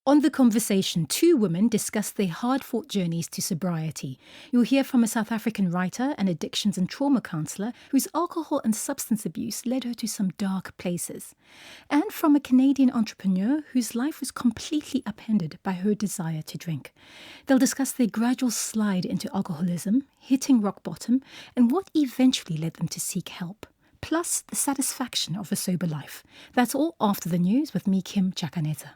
On The Conversation, two women discuss their hard-fought journeys to sobriety. You'll hear from a South African writer and addictions and trauma counsellor whose alcohol and substance abuse led her to some dark places. And from a Canadian entrepreneur whose life was completely upended by her desire to drink. They'll discuss their gradual slide into alcoholism, hitting rock bottom, and what eventually led them to seek help. Plus, the satisfaction of a sober life. That's all after the news with me, Kim Chakaneza.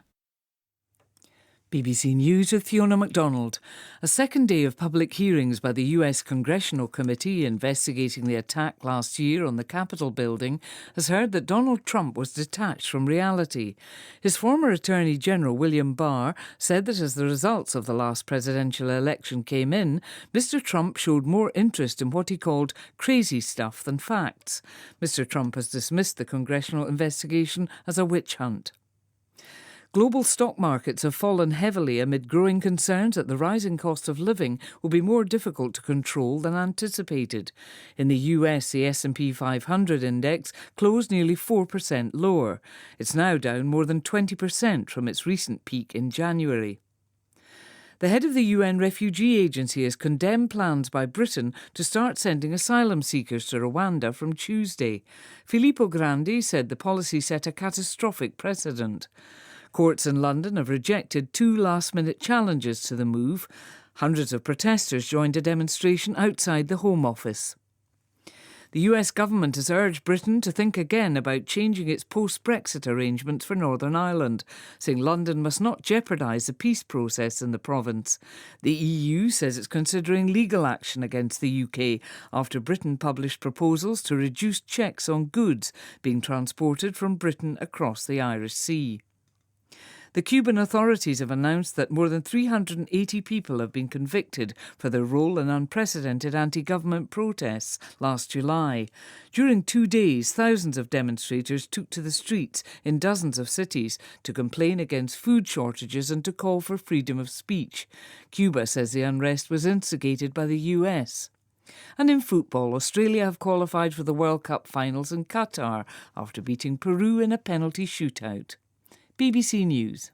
BBC News with Fiona MacDonald. A second day of public hearings by the US Congressional Committee investigating the attack last year on the Capitol building has heard that Donald Trump was detached from reality. His former Attorney General William Barr said that as the results of the last presidential election came in, Mr Trump showed more interest in what he called crazy stuff than facts. Mr Trump has dismissed the congressional investigation as a witch hunt. Global stock markets have fallen heavily amid growing concerns that the rising cost of living will be more difficult to control than anticipated. In the US, the S&P 500 index closed nearly 4% lower. It's now down more than 20% from its recent peak in January. The head of the UN Refugee Agency has condemned plans by Britain to start sending asylum seekers to Rwanda from Tuesday. Filippo Grandi said the policy set a catastrophic precedent. Courts in London have rejected two last-minute challenges to the move. Hundreds of protesters joined a demonstration outside the Home Office. The US government has urged Britain to think again about changing its post-Brexit arrangements for Northern Ireland, saying London must not jeopardise the peace process in the province. The EU says it's considering legal action against the UK after Britain published proposals to reduce checks on goods being transported from Britain across the Irish Sea. The Cuban authorities have announced that more than 380 people have been convicted for their role in unprecedented anti-government protests last July. During 2 days, thousands of demonstrators took to the streets in dozens of cities to complain against food shortages and to call for freedom of speech. Cuba says the unrest was instigated by the US. And in football, Australia have qualified for the World Cup finals in Qatar after beating Peru in a penalty shootout. BBC News.